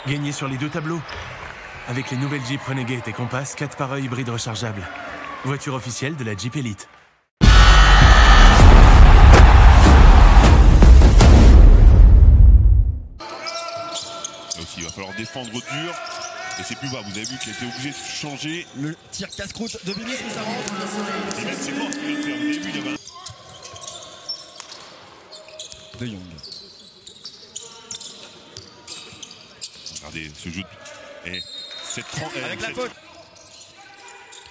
Gagnez sur les deux tableaux. Avec les nouvelles Jeep Renegade et Compass 4x1 hybride rechargeable. Voiture officielle de la Jeep Elite. Aussi, il va falloir défendre dur. Et c'est plus bas, vous avez vu qu'il a été obligé de changer. Le tir casse-croûte de Bibis, mais ça rentre. Et même c'est mort ce qu'il vient de faire. Vous avez vu, il y avait un... De Jong. Regardez ce jeu. Et cette avec la faute.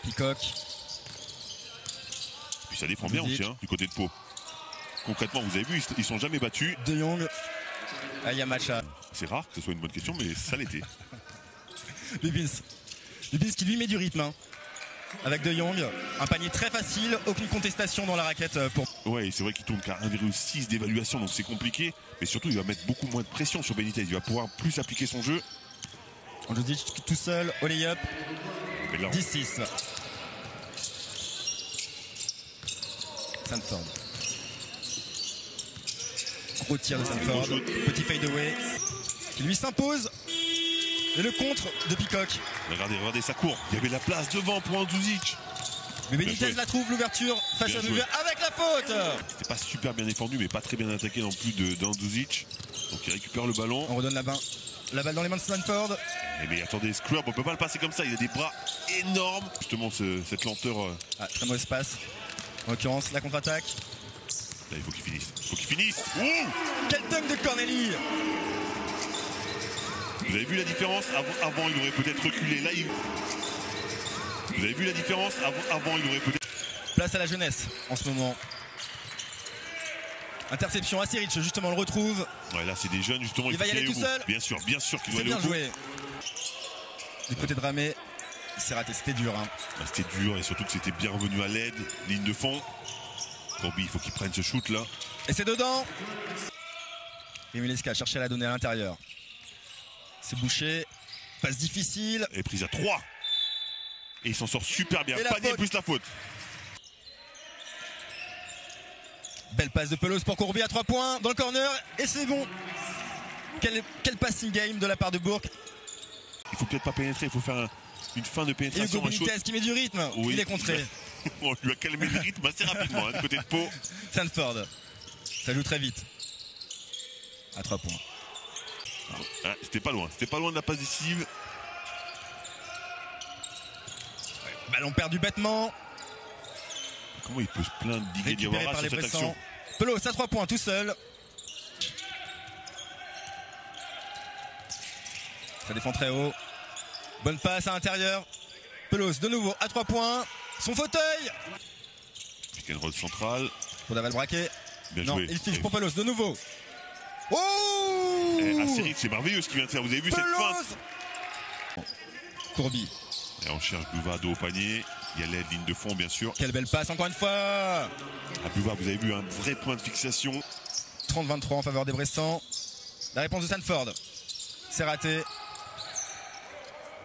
Peacock. Puis ça défend bien aussi, hein, du côté de Pau. Concrètement, vous avez vu, ils sont jamais battus. De Jong. Ah, il y a match à... C'est rare que ce soit une bonne question, mais ça l'était. Bibis. Bibis qui lui met du rythme. Hein. Avec De Jong. Un panier très facile. Aucune contestation dans la raquette pour... Ouais, c'est vrai qu'il tourne qu'à 1,6 d'évaluation, donc c'est compliqué. Mais surtout, il va mettre beaucoup moins de pression sur Benitez. Il va pouvoir plus appliquer son jeu. On nous dit tout seul, au lay-up. 10-6. Sanford. Gros tir de Sanford. Petit fadeaway. Qui lui s'impose. Et le contre de Peacock. Regardez, ça court. Il y avait la place devant pour Andzuzic. Mais Benitez la trouve, l'ouverture face à Buveur avec la faute. C'était pas super bien défendu, mais pas très bien attaqué non plus d'Andzuzic. Donc il récupère le ballon. On redonne la balle dans les mains de Sanford. Mais attendez, Scrub, on peut pas le passer comme ça. Il a des bras énormes. Justement, cette lenteur. Très mauvaise passe. En l'occurrence, la contre-attaque. Là, il faut qu'il finisse. Il faut qu'il finisse. Quel dunk de Corneli. Vous avez vu la différence? Avant, il aurait peut-être reculé. Là, Vous avez vu la différence? Avant, il aurait peut-être... Place à la jeunesse en ce moment. Interception à Seric, justement, on le retrouve. Ouais, là, c'est des jeunes, justement. Il va y aller tout seul. Bien sûr qu'il doit aller au au bout. C'est bien joué. Du côté de Ramé, c'est raté, c'était dur. Hein. Bah, c'était dur et surtout que c'était bien revenu à l'aide. Ligne de fond. Corby, il faut qu'il prenne ce shoot là. Et c'est dedans. Rimileska cherchait à la donner à l'intérieur. C'est bouché. Passe difficile. Et prise à 3. Et il s'en sort super bien. Panier plus la faute. Belle passe de Pelouse pour Courby à 3 points dans le corner. Et c'est bon. Quel passing game de la part de Bourque. Il faut peut-être pas pénétrer. Il faut faire une fin de pénétration. Et Hugo Benitez qui met du rythme. Oui, il est contré. On lui a calmé le rythme assez rapidement. Hein, du côté de Pau. Sanford. Ça joue très vite. À 3 points. Ah, c'était pas loin. C'était pas loin de la passe décisive. Ballon perdu bêtement. Comment il peut se plaindre d'Igué Diawara sur cette action? Pelos à 3 points tout seul. Ça défend très haut. Bonne passe à l'intérieur. Pelos de nouveau à 3 points. Son fauteuil. Pick and roll central. Pour Daval braqué. Bien non, joué. il fiche pour Pelos de nouveau. Oh! Asseric, c'est merveilleux ce qu'il vient de faire. Vous avez vu cette feinte? Courby. Et on cherche Buva dos au panier. Il y a l'aide, ligne de fond bien sûr. Quelle belle passe encore une fois. À Buva, vous avez vu un vrai point de fixation. 30-23 en faveur des Bressans. La réponse de Sanford. C'est raté.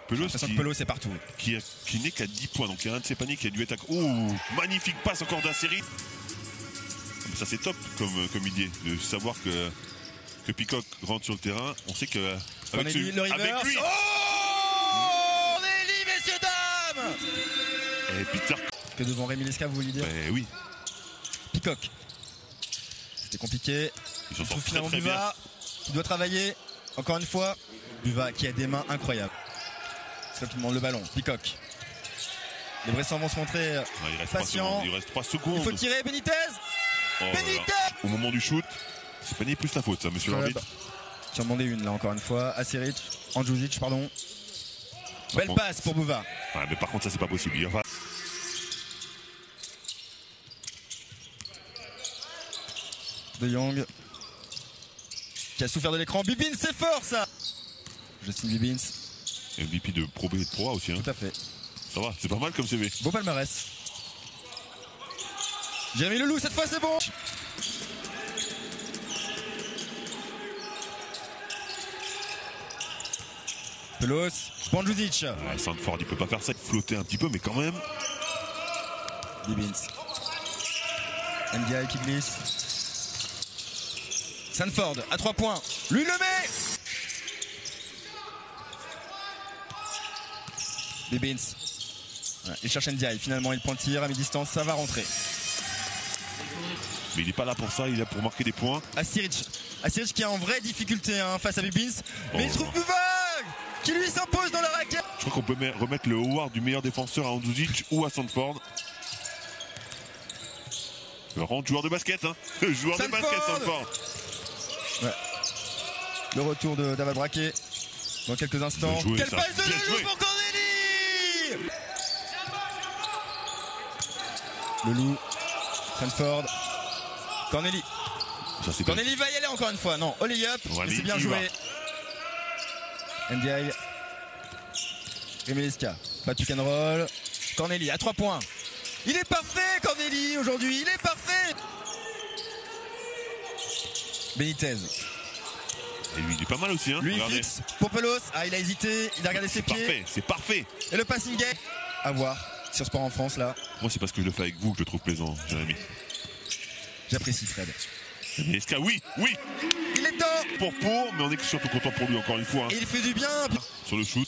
Pelos c'est partout. Qui n'est qu'à 10 points. Donc il y a un de ses paniers qui a dû être... Oh, magnifique passe encore d'Asseric. Ça c'est top comme idée de savoir que Peacock rentre sur le terrain. On sait que avec lui. Oh, Corneli, messieurs dames. Et Peter. Que devant Rimileska, vous vouliez dire? Oui. Peacock. C'était compliqué. Ils s'en sortent finalement très Buva qui doit travailler. Encore une fois, Buva qui a des mains incroyables. C'est ça qui demande le ballon. Peacock. Les Bressans vont se montrer patients. Il reste 3 secondes. Il faut tirer Benitez. Benitez. Au moment du shoot, c'est panier plus la faute, ça, monsieur l'arbitre. Tu en demandais une là encore une fois. Asseric, Andzuzic, pardon. Belle passe pour Buva. Ouais, mais par contre, ça c'est pas possible. De Jong qui a souffert de l'écran. Bibins, c'est fort ça. Justin Bibins. MVP de Pro B et de Pro A aussi. Hein. Tout à fait. Ça va, c'est pas mal comme CV. Beau palmarès. Jérémy Leloup, cette fois c'est bon. Pelos, Andzuzic. Ouais, Sanford, il peut pas faire ça. Il flottait un petit peu, mais quand même. Bibins. Ndiaye qui glisse. Sanford à 3 points. Lui le met. Bibins. Ouais, il cherche Ndiaye. Finalement, il prend le tir à mi-distance. Ça va rentrer. Mais il n'est pas là pour ça, il est là pour marquer des points. Asiric qui est en vraie difficulté hein, face à Bibins. Mais il trouve Buvac qui lui s'impose dans la raquette. Je crois qu'on peut remettre le award du meilleur défenseur à Ondrouzic ou à Sandford. Grand joueur de basket, hein. Joueur de basket, Sandford. Ouais. Le retour de David Braquet dans quelques instants. Joué, quelle ça. passe de Bien Leloup joué. pour Corneli. Leloup, Sandford, Corneli. Corneli va y aller encore une fois. Non, Oleyup, c'est bien joué. Ndiaye, Remeliska, pas pick and roll. Corneli à 3 points. Il est parfait, Corneli, aujourd'hui. Il est parfait. Benitez. Et lui, il est pas mal aussi, hein. Lui, Regardez. fixe pour Pelos. Ah, il a hésité. Il a regardé ses pieds. Parfait, c'est parfait. Et le passing game. À voir sur Sport en France, là. Moi, c'est parce que je le fais avec vous que je le trouve plaisant, Jérémy. J'apprécie Fred. Mais Eska, oui. Il est temps. Pour, mais on est surtout content pour lui, encore une fois. Hein. Et il fait du bien. Sur le shoot.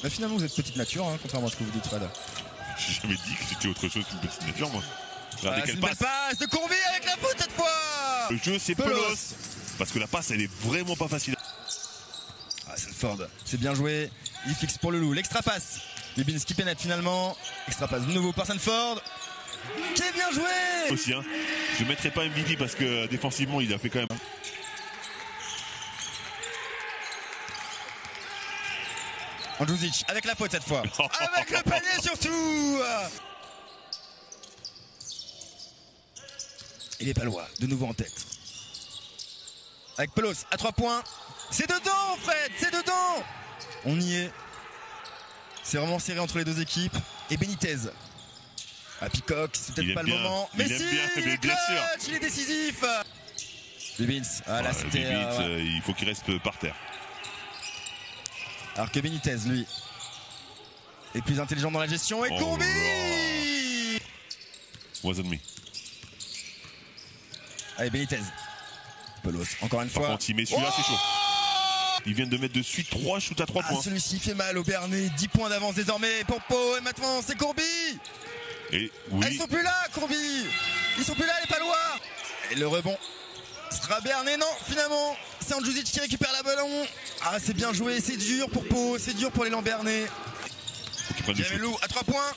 Mais finalement, vous êtes petite nature, hein, contrairement à ce que vous dites, Fred. J'ai jamais dit que c'était autre chose qu'une petite nature, moi. Regardez C'est quelle une belle passe. passe de Courbet avec la faute cette fois. Le jeu, c'est Pelos. Pelos. Parce que la passe, elle est vraiment pas facile. Ah, Sandford, c'est bien joué. Il fixe pour Leloup. L'extra passe. Bibins qui pénètre finalement. Extra passe de nouveau par Sandford. Qui est bien joué. Aussi, hein. Je mettrai pas MVP parce que défensivement, il a fait quand même. Ondrouzic avec la faute cette fois. Avec le panier surtout. Et les Palois de nouveau en tête. Avec Pelos à 3 points. C'est dedans en fait. C'est dedans. On y est. C'est vraiment serré entre les deux équipes. Et Benitez. À Peacock, c'est peut-être Il pas aime le bien. moment. Il Mais aime si, bien, il mais est bien sûr. clutch, il est décisif. Bibins. Ah là c'était. Bibins, Ouais. il faut qu'il reste par terre. Alors que Benitez, lui, est plus intelligent dans la gestion. Et Oh Courbet. Wasn't me. Allez, Benitez. Pelos, encore une Par fois. contre, il met celui-là, c'est chaud. Il vient de mettre de suite 3 shoots à 3 Ah, points. celui-ci fait mal au Bernet. 10 points d'avance désormais pour Pau. Et maintenant, c'est Courby. Et Ah, ils oui, sont plus là, Courby. Ils sont plus là, les Palois. Et le rebond sera Bernet. Non, finalement, c'est Ondrouzic qui récupère la ballon. Ah, c'est bien joué. C'est dur pour Pau. C'est dur pour les Bernet. faut qu'il prenne du shoot. Jamelou à 3 points.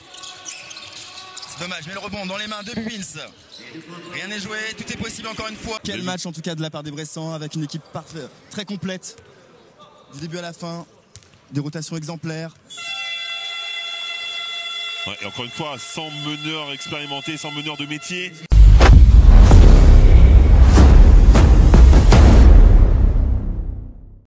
C'est dommage, mais le rebond dans les mains de Bibins. Rien n'est joué, tout est possible encore une fois. Quel match en tout cas de la part des Bressans avec une équipe parfaite, très complète. Du début à la fin, des rotations exemplaires. Ouais, et encore une fois, sans meneur expérimenté, sans meneur de métier.